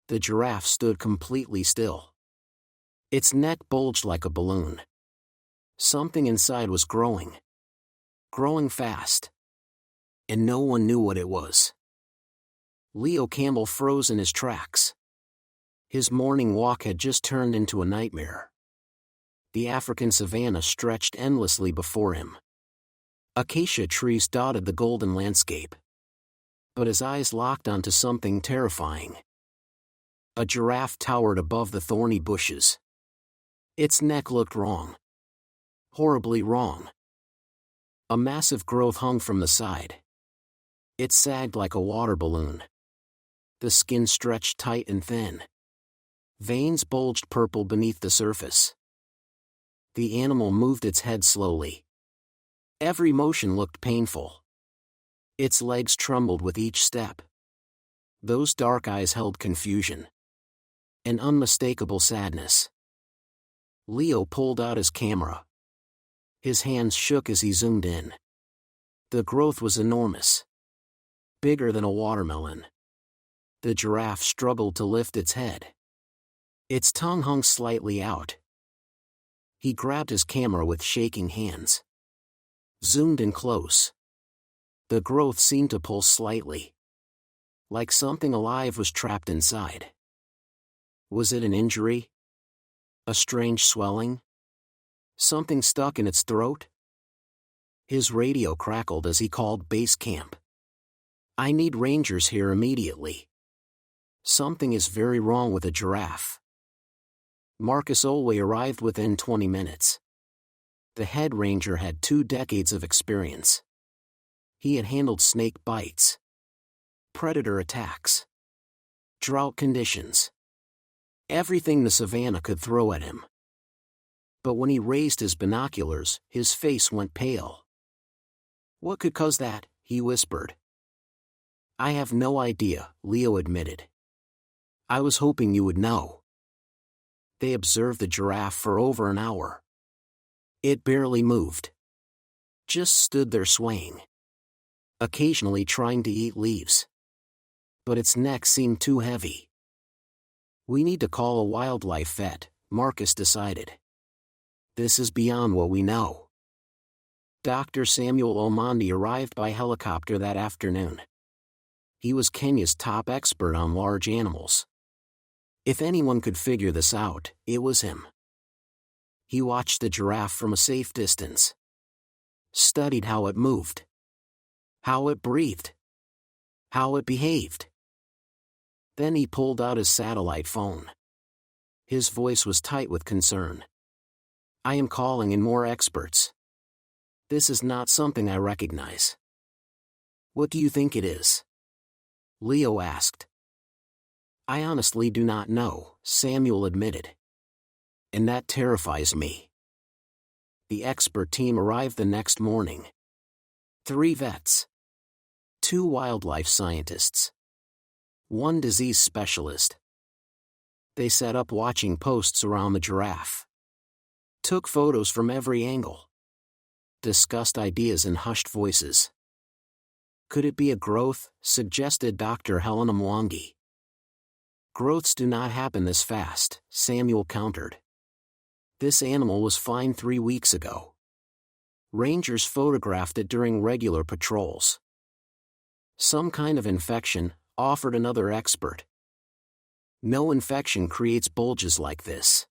The giraffe stood completely still. Its neck bulged like a balloon. Something inside was growing. Growing fast. And no one knew what it was. Leo Campbell froze in his tracks. His morning walk had just turned into a nightmare. The African savanna stretched endlessly before him. Acacia trees dotted the golden landscape. But his eyes locked onto something terrifying. A giraffe towered above the thorny bushes. Its neck looked wrong. Horribly wrong. A massive growth hung from the side. It sagged like a water balloon. The skin stretched tight and thin. Veins bulged purple beneath the surface. The animal moved its head slowly. Every motion looked painful. Its legs trembled with each step. Those dark eyes held confusion. An unmistakable sadness. Leo pulled out his camera. His hands shook as he zoomed in. The growth was enormous. Bigger than a watermelon. The giraffe struggled to lift its head. Its tongue hung slightly out. He grabbed his camera with shaking hands. Zoomed in close. The growth seemed to pulse slightly. Like something alive was trapped inside. Was it an injury? A strange swelling? Something stuck in its throat? His radio crackled as he called base camp. I need rangers here immediately. Something is very wrong with a giraffe. Marcus Olway arrived within 20 minutes. The head ranger had 2 decades of experience. He had handled snake bites, predator attacks, drought conditions, everything the savannah could throw at him. But when he raised his binoculars, his face went pale. What could cause that? He whispered. I have no idea, Leo admitted. I was hoping you would know. They observed the giraffe for over an hour. It barely moved. Just stood there swaying. Occasionally trying to eat leaves. But its neck seemed too heavy. We need to call a wildlife vet, Marcus decided. This is beyond what we know. Dr. Samuel Omondi arrived by helicopter that afternoon. He was Kenya's top expert on large animals. If anyone could figure this out, it was him. He watched the giraffe from a safe distance. Studied how it moved. How it breathed. How it behaved. Then he pulled out his satellite phone. His voice was tight with concern. I am calling in more experts. This is not something I recognize. What do you think it is? Leo asked. I honestly do not know, Samuel admitted. And that terrifies me. The expert team arrived the next morning. 3 vets. 2 wildlife scientists. 1 disease specialist. They set up watching posts around the giraffe. Took photos from every angle. Discussed ideas in hushed voices. Could it be a growth, suggested Dr. Helena Mwangi. Growths do not happen this fast, Samuel countered. This animal was fine 3 weeks ago. Rangers photographed it during regular patrols. Some kind of infection, offered another expert. No infection creates bulges like this.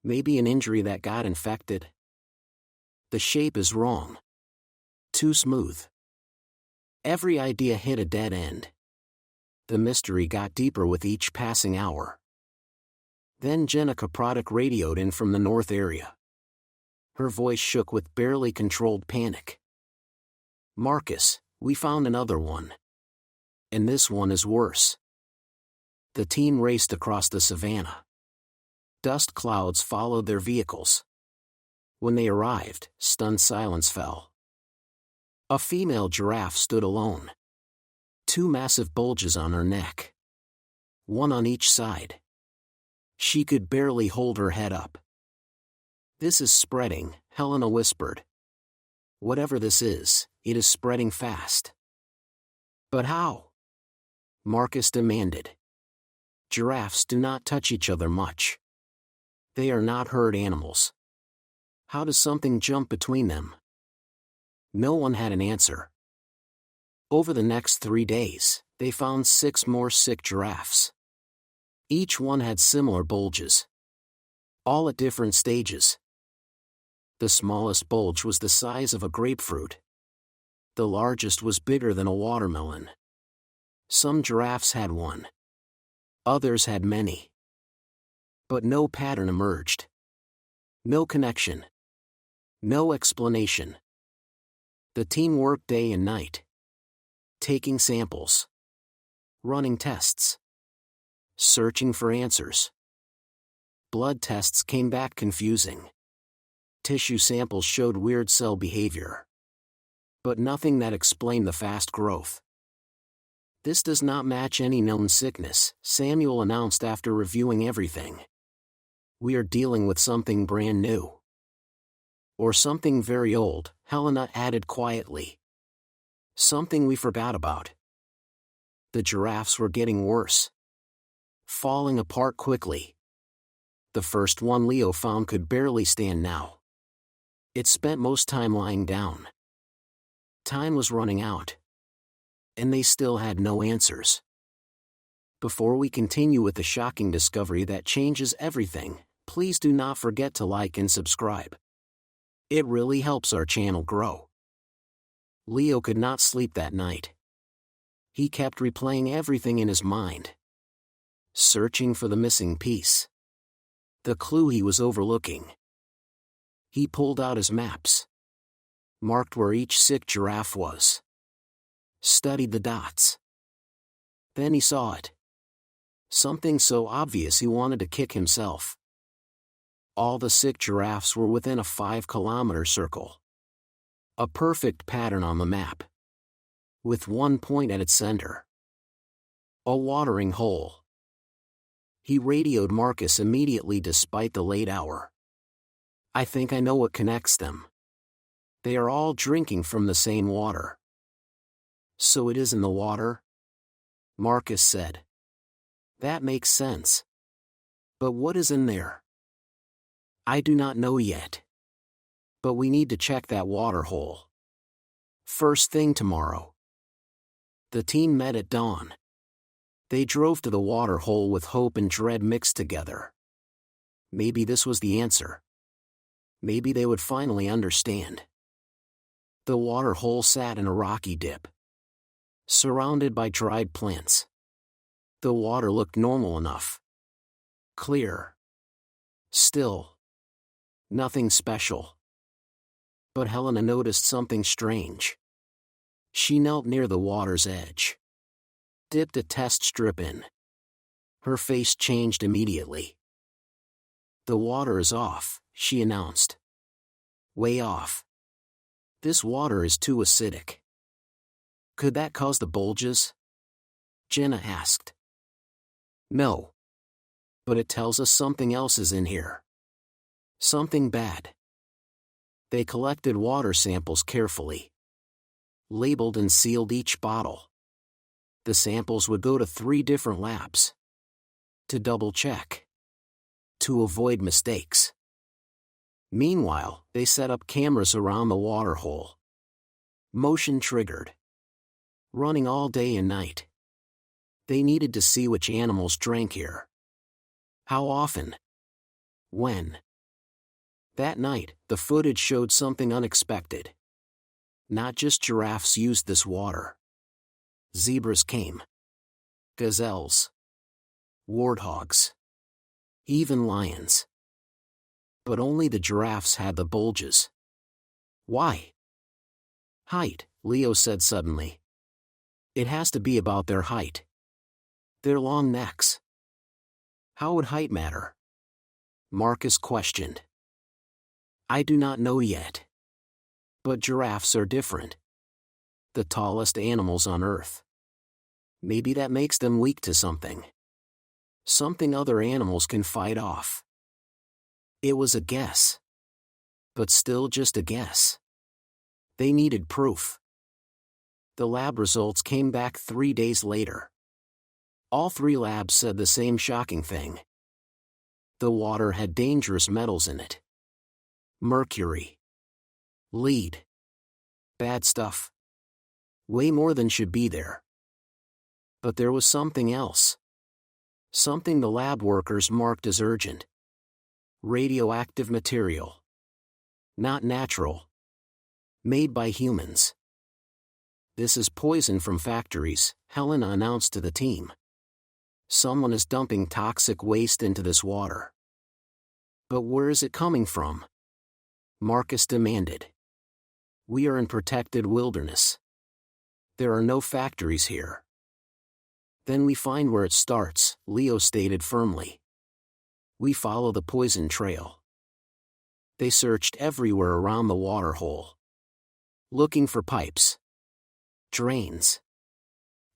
Maybe an injury that got infected. The shape is wrong. Too smooth. Every idea hit a dead end. The mystery got deeper with each passing hour. Then Jenica Product radioed in from the north area. Her voice shook with barely controlled panic. Marcus, we found another one. And this one is worse. The team raced across the savannah. Dust clouds followed their vehicles. When they arrived, stunned silence fell. A female giraffe stood alone. 2 massive bulges on her neck. 1 on each side. She could barely hold her head up. This is spreading, Helena whispered. Whatever this is, it is spreading fast. But how? Marcus demanded. Giraffes do not touch each other much. They are not herd animals. How does something jump between them? No one had an answer. Over the next 3 days, they found 6 more sick giraffes. Each one had similar bulges. All at different stages. The smallest bulge was the size of a grapefruit. The largest was bigger than a watermelon. Some giraffes had one. Others had many. But no pattern emerged. No connection. No explanation. The team worked day and night. Taking samples. Running tests. Searching for answers. Blood tests came back confusing. Tissue samples showed weird cell behavior. But nothing that explained the fast growth. "This does not match any known sickness," Samuel announced after reviewing everything. "We are dealing with something brand new." "Or something very old," Helena added quietly. "Something we forgot about." The giraffes were getting worse. Falling apart quickly. The first one Leo found could barely stand now. It spent most time lying down. Time was running out. And they still had no answers. Before we continue with the shocking discovery that changes everything, please do not forget to like and subscribe. It really helps our channel grow. Leo could not sleep that night. He kept replaying everything in his mind. Searching for the missing piece. The clue he was overlooking. He pulled out his maps. Marked where each sick giraffe was. Studied the dots. Then he saw it. Something so obvious he wanted to kick himself. All the sick giraffes were within a 5-kilometer circle. A perfect pattern on the map. With one point at its center. A watering hole. He radioed Marcus immediately despite the late hour. "I think I know what connects them. They are all drinking from the same water." "So it is in the water?" Marcus said. "That makes sense. But what is in there?" "I do not know yet. But we need to check that water hole. First thing tomorrow." The team met at dawn. They drove to the water hole with hope and dread mixed together. Maybe this was the answer. Maybe they would finally understand. The water hole sat in a rocky dip. Surrounded by dried plants. The water looked normal enough. Clear. Still. Nothing special. But Helena noticed something strange. She knelt near the water's edge. Dipped a test strip in. Her face changed immediately. "The water is off," she announced. "Way off. This water is too acidic." "Could that cause the bulges?" Jenna asked. "No. But it tells us something else is in here. Something bad." They collected water samples carefully. Labeled and sealed each bottle. The samples would go to 3 different labs. To double-check. To avoid mistakes. Meanwhile, they set up cameras around the water hole. Motion triggered. Running all day and night. They needed to see which animals drank here. How often? When? That night, the footage showed something unexpected. Not just giraffes used this water. Zebras came. Gazelles. Warthogs. Even lions. But only the giraffes had the bulges. Why? "Height," Leo said suddenly. "It has to be about their height. Their long necks." "How would height matter?" Marcus questioned. "I do not know yet. But giraffes are different. The tallest animals on Earth. Maybe that makes them weak to something. Something other animals can fight off." It was a guess. But still just a guess. They needed proof. The lab results came back 3 days later. All 3 labs said the same shocking thing. The water had dangerous metals in it. Mercury. Lead. Bad stuff. Way more than should be there. But there was something else. Something the lab workers marked as urgent. Radioactive material. Not natural. Made by humans. This is poison from factories, Helena announced to the team. Someone is dumping toxic waste into this water. But where is it coming from? Marcus demanded. We are in protected wilderness. There are no factories here. Then we find where it starts, Leo stated firmly. We follow the poison trail. They searched everywhere around the water hole. Looking for pipes. Drains.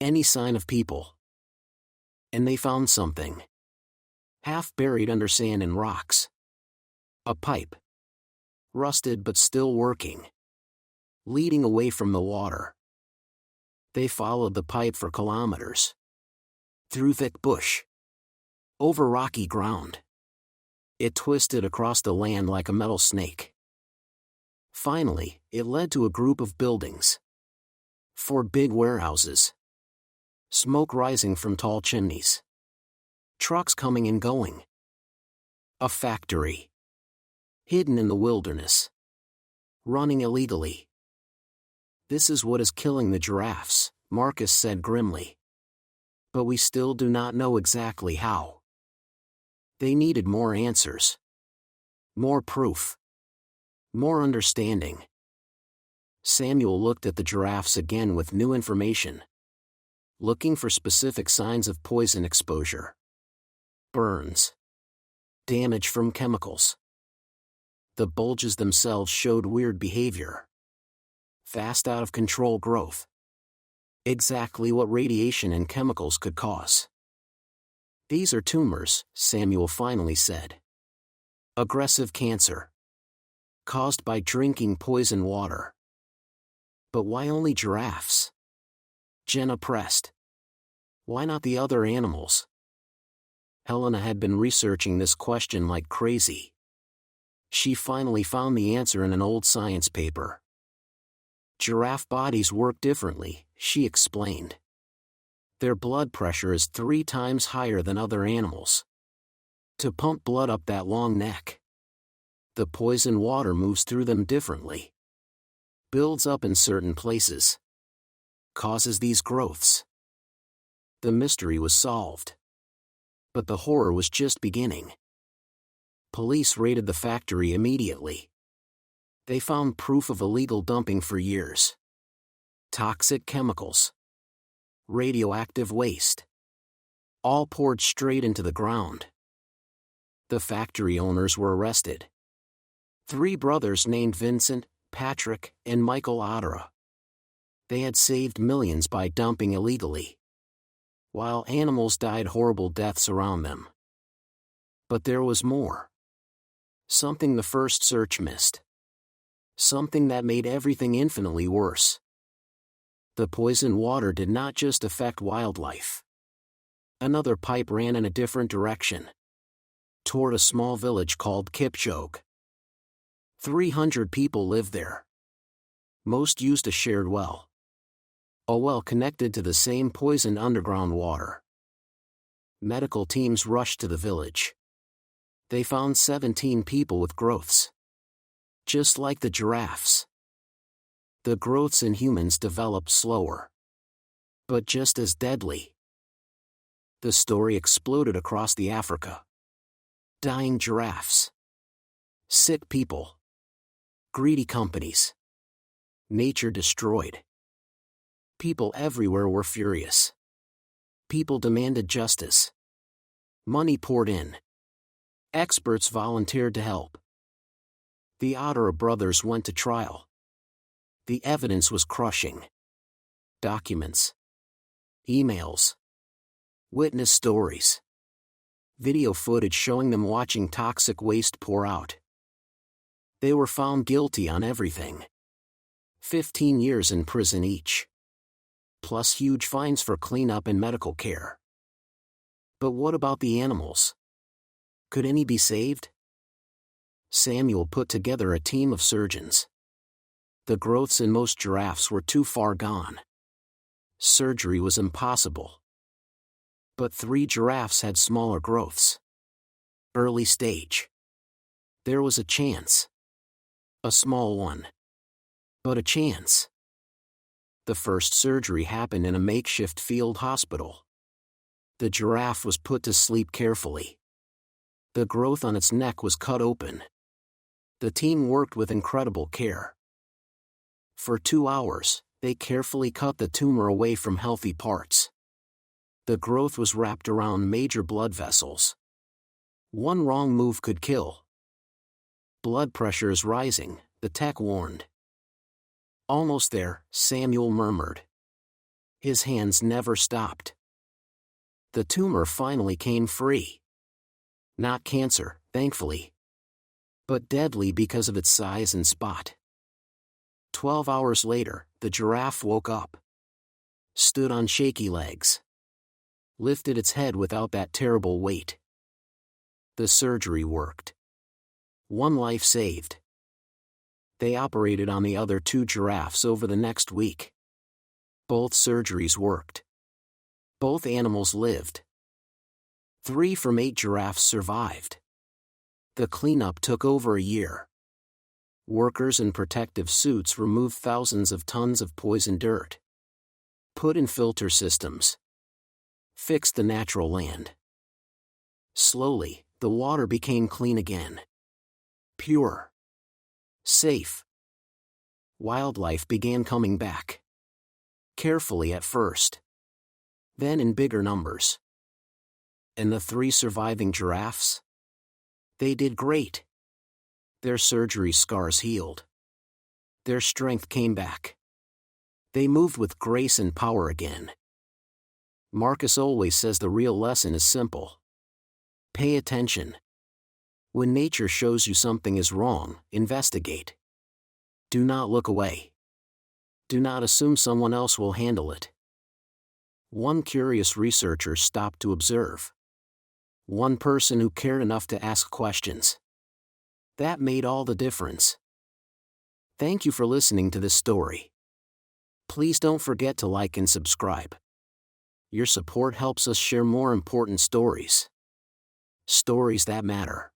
Any sign of people. And they found something. Half buried under sand and rocks. A pipe. Rusted but still working. Leading away from the water. They followed the pipe for kilometers. Through thick bush. Over rocky ground. It twisted across the land like a metal snake. Finally, it led to a group of buildings. 4 big warehouses. Smoke rising from tall chimneys. Trucks coming and going. A factory. Hidden in the wilderness. Running illegally. This is what is killing the giraffes, Marcus said grimly. But we still do not know exactly how. They needed more answers. More proof. More understanding. Samuel looked at the giraffes again with new information. Looking for specific signs of poison exposure. Burns. Damage from chemicals. The bulges themselves showed weird behavior. Fast out-of-control growth. Exactly what radiation and chemicals could cause. These are tumors, Samuel finally said. Aggressive cancer. Caused by drinking poison water. But why only giraffes? Jenna pressed. Why not the other animals? Helena had been researching this question like crazy. She finally found the answer in an old science paper. Giraffe bodies work differently, she explained. Their blood pressure is 3 times higher than other animals. To pump blood up that long neck. The poison water moves through them differently. Builds up in certain places. Causes these growths. The mystery was solved. But the horror was just beginning. Police raided the factory immediately. They found proof of illegal dumping for years. Toxic chemicals. Radioactive waste. All poured straight into the ground. The factory owners were arrested. 3 brothers named Vincent, Patrick, and Michael Ottera. They had saved millions by dumping illegally. While animals died horrible deaths around them. But there was more. Something the first search missed. Something that made everything infinitely worse. The poison water did not just affect wildlife. Another pipe ran in a different direction. Toward a small village called Kipchoge. 300 people lived there. Most used a shared well. A well connected to the same poisoned underground water. Medical teams rushed to the village. They found 17 people with growths. Just like the giraffes. The growths in humans developed slower. But just as deadly. The story exploded across the Africa. Dying giraffes. Sick people. Greedy companies. Nature destroyed. People everywhere were furious. People demanded justice. Money poured in. Experts volunteered to help. The Ottera brothers went to trial. The evidence was crushing. Documents. Emails. Witness stories. Video footage showing them watching toxic waste pour out. They were found guilty on everything. 15 years in prison each. Plus huge fines for cleanup and medical care. But what about the animals? Could any be saved? Samuel put together a team of surgeons. The growths in most giraffes were too far gone. Surgery was impossible. But 3 giraffes had smaller growths. Early stage. There was a chance. A small one. But a chance. The first surgery happened in a makeshift field hospital. The giraffe was put to sleep carefully. The growth on its neck was cut open. The team worked with incredible care. For 2 hours, they carefully cut the tumor away from healthy parts. The growth was wrapped around major blood vessels. One wrong move could kill. Blood pressure is rising, the tech warned. Almost there, Samuel murmured. His hands never stopped. The tumor finally came free. Not cancer, thankfully. But deadly because of its size and spot. 12 hours later, the giraffe woke up. Stood on shaky legs. Lifted its head without that terrible weight. The surgery worked. 1 life saved. They operated on the other 2 giraffes over the next week. Both surgeries worked. Both animals lived. 3 from 8 giraffes survived. The cleanup took over a year. Workers in protective suits removed thousands of tons of poison dirt. Put in filter systems. Fixed the natural land. Slowly, the water became clean again. Pure. Safe. Wildlife began coming back. Carefully at first. Then in bigger numbers. And the 3 surviving giraffes? They did great. Their surgery scars healed. Their strength came back. They moved with grace and power again. Marcus always says the real lesson is simple. Pay attention. When nature shows you something is wrong, investigate. Do not look away. Do not assume someone else will handle it. One curious researcher stopped to observe. One person who cared enough to ask questions. That made all the difference. Thank you for listening to this story. Please don't forget to like and subscribe. Your support helps us share more important stories. Stories that matter.